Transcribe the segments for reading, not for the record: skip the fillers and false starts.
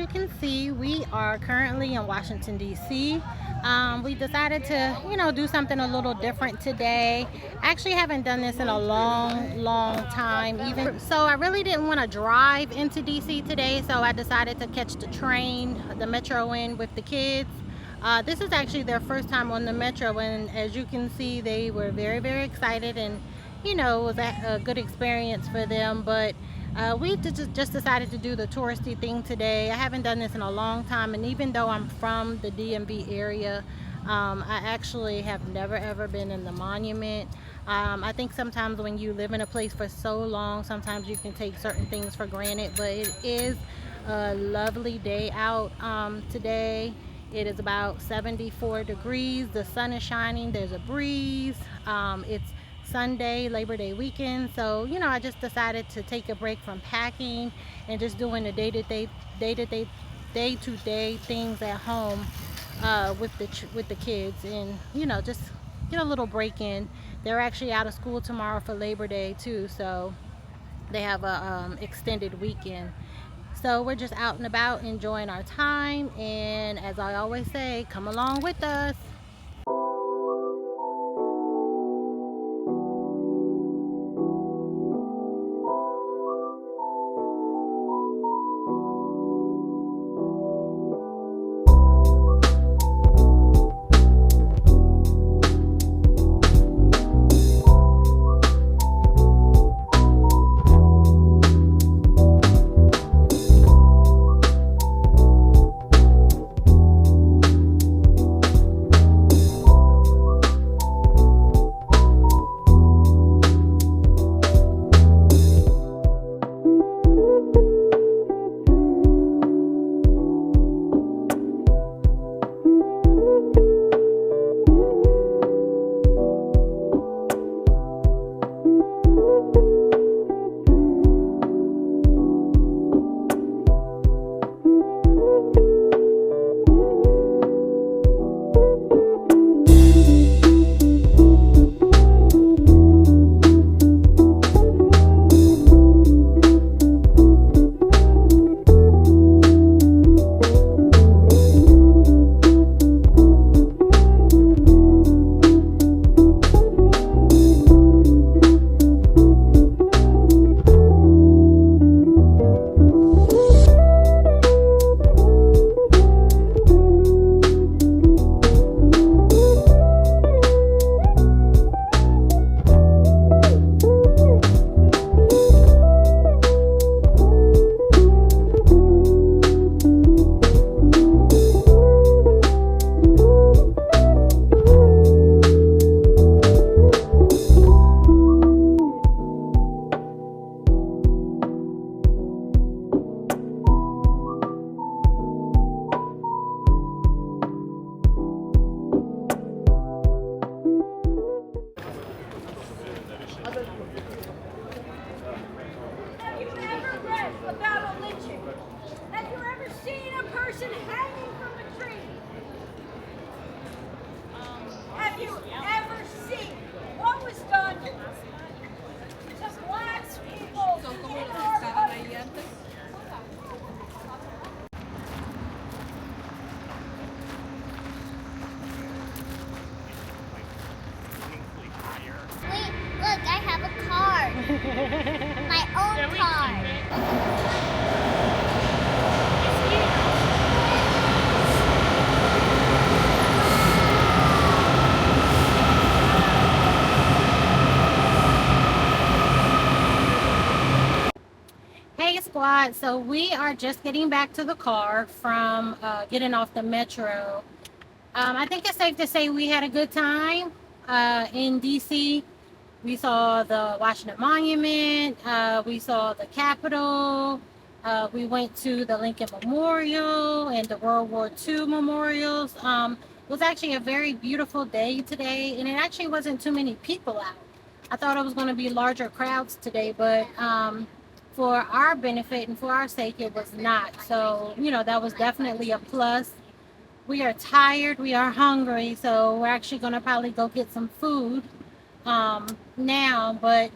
you can see, we are currently in Washington, D.C. We decided to, do something a little different today. I actually haven't done this in a long, long time. Even so, I really didn't want to drive into D.C. today, so I decided to catch the train, the metro in with the kids. This is actually their first time on the metro, and as you can see, they were very, very excited, and it was a good experience for them. But we just decided to do the touristy thing today. I haven't done this in a long time, and even though I'm from the DMV area, I actually have never ever been in the monument. I think sometimes when you live in a place for so long, sometimes you can take certain things for granted, but it is a lovely day out today. It is about 74 degrees. The sun is shining. There's a breeze. It's Sunday, Labor Day weekend. So, I just decided to take a break from packing and just doing the day-to-day things at home with the kids, and just get a little break in. They're actually out of school tomorrow for Labor Day too, so they have a extended weekend. So we're just out and about enjoying our time, and as I always say, come along with us. Have you ever read about a lynching? Have you ever seen a person hanging from a tree? Have you ever seen what was done to black people in our country? Wait, look, I have a card. My own card. Hey squad, so we are just getting back to the car from getting off the metro. I think it's safe to say we had a good time in DC. We saw the Washington Monument, we saw the Capitol, we went to the Lincoln Memorial and the World War II memorials. It was actually a very beautiful day today, and it actually wasn't too many people out. I thought it was going to be larger crowds today, but for our benefit and for our sake, it was not. So, that was definitely a plus. We are tired, we are hungry, so we're actually going to probably go get some food now. But,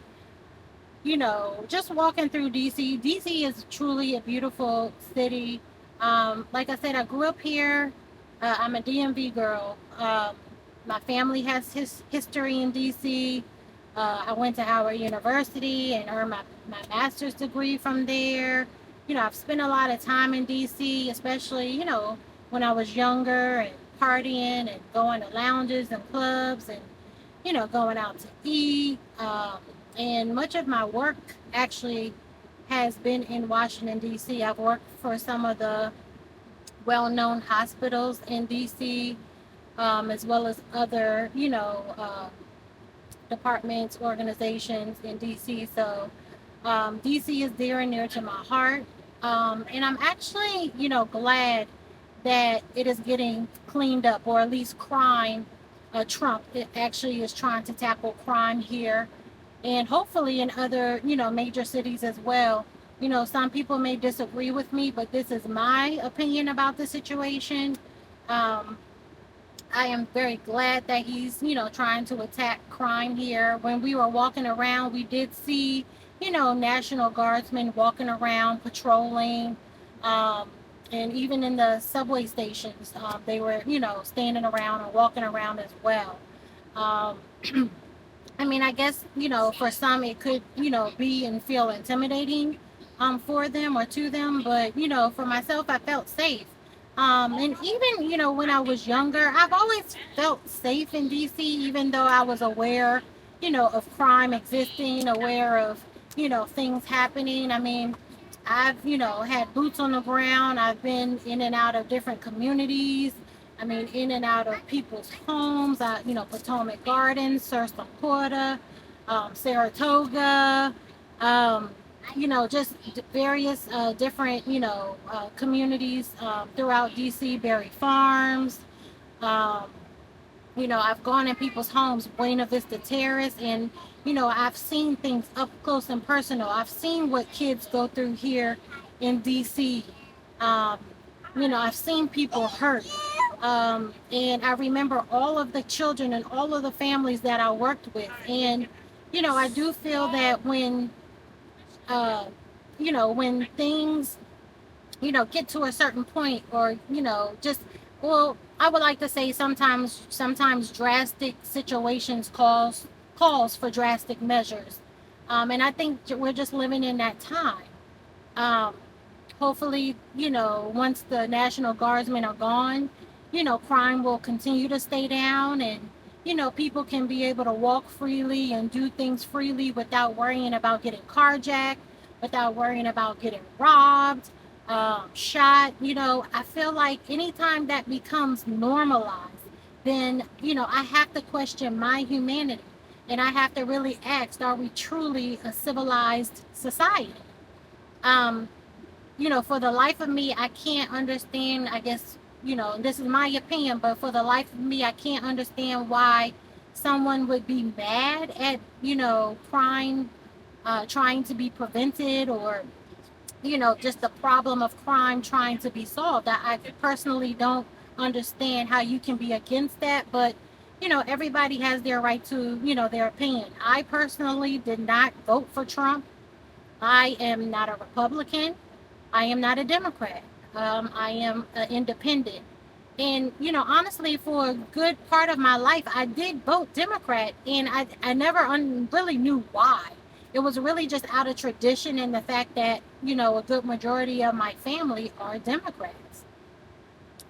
just walking through DC is truly a beautiful city. Like I said, I grew up here. I'm a DMV girl. My family has history in DC. I went to Howard University and earned my master's degree from there. I've spent a lot of time in DC, especially, when I was younger and partying and going to lounges and clubs and, going out to eat. And much of my work actually has been in Washington, D.C. I've worked for some of the well-known hospitals in DC, as well as other, departments, organizations in DC. So DC is dear and near to my heart. And I'm actually, glad that it is getting cleaned up, or at least crime. Trump it actually is trying to tackle crime here, and hopefully in other, major cities as well. Some people may disagree with me, but this is my opinion about the situation. Um, I am very glad that he's, trying to attack crime here. When we were walking around, we did see, National Guardsmen walking around patrolling. Um, and even in the subway stations, they were, standing around and walking around as well. Um, I mean, I guess, for some it could, be and feel intimidating for them or to them, but, for myself, I felt safe. And even, when I was younger, I've always felt safe in DC, even though I was aware, of crime existing, aware of, things happening. I mean, I've, had boots on the ground. I've been in and out of different communities. I mean, in and out of people's homes. Potomac Gardens, Surf Porta, Saratoga, um, just various different, communities throughout DC, Berry Farms. Um, I've gone in people's homes, Buena Vista Terrace, and, I've seen things up close and personal. I've seen what kids go through here in DC. Um, I've seen people hurt. And I remember all of the children and all of the families that I worked with. And, I do feel that uh, when things, get to a certain point, or, just, well, I would like to say sometimes drastic situations calls for drastic measures. And I think we're just living in that time. Um, Hopefully, once the National Guardsmen are gone, crime will continue to stay down, and, people can be able to walk freely and do things freely without worrying about getting carjacked, without worrying about getting robbed, shot. I feel like anytime that becomes normalized, then, I have to question my humanity. And I have to really ask, are we truly a civilized society? Um, for the life of me, I can't understand, I guess, this is my opinion, but for the life of me, I can't understand why someone would be mad at, crime trying to be prevented, or, just the problem of crime trying to be solved. I personally don't understand how you can be against that, but, everybody has their right to, their opinion. I personally did not vote for Trump. I am not a Republican. I am not a Democrat. I am an independent. And, honestly, for a good part of my life, I did vote Democrat, and I never really knew why. It was really just out of tradition, and the fact that, a good majority of my family are Democrats.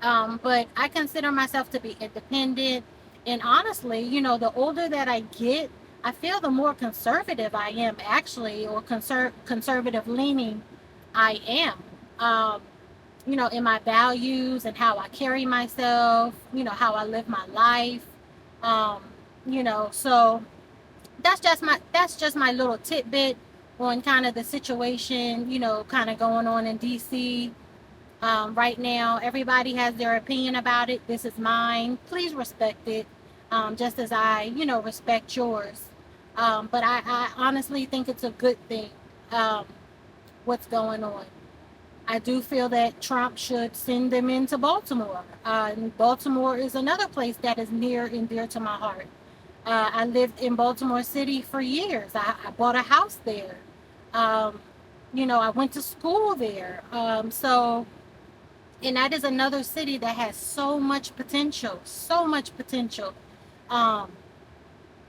But I consider myself to be independent. And honestly, the older that I get, I feel the more conservative I am, actually, or conservative leaning I am. Um, in my values and how I carry myself, how I live my life. Um, so that's just my little tidbit on kind of the situation, kind of going on in DC. Right now, everybody has their opinion about it. This is mine. Please respect it, just as I, respect yours. But I honestly think it's a good thing, um, what's going on. I do feel that Trump should send them into Baltimore. And Baltimore is another place that is near and dear to my heart. I lived in Baltimore City for years. I bought a house there. I went to school there. So And that is another city that has so much potential, so much potential. Um,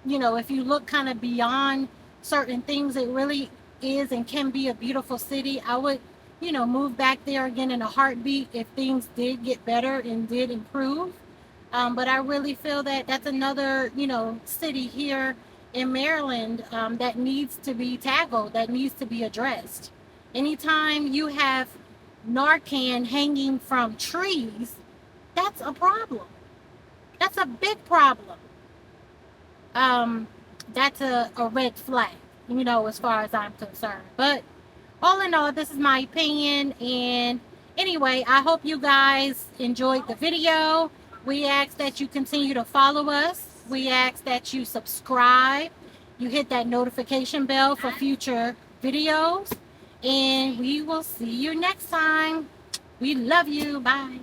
if you look kind of beyond certain things, it really is and can be a beautiful city. I would, move back there again in a heartbeat if things did get better and did improve. But I really feel that that's another, city here in Maryland that needs to be tackled, that needs to be addressed. Anytime you have Narcan hanging from trees, that's a problem. That's a big problem. um, that's a red flag, as far as I'm concerned. But all in all, this is my opinion. And anyway, I hope you guys enjoyed the video. We ask that you continue to follow us. We ask that you subscribe. You hit that notification bell for future videos. And we will see you next time. We love you. Bye.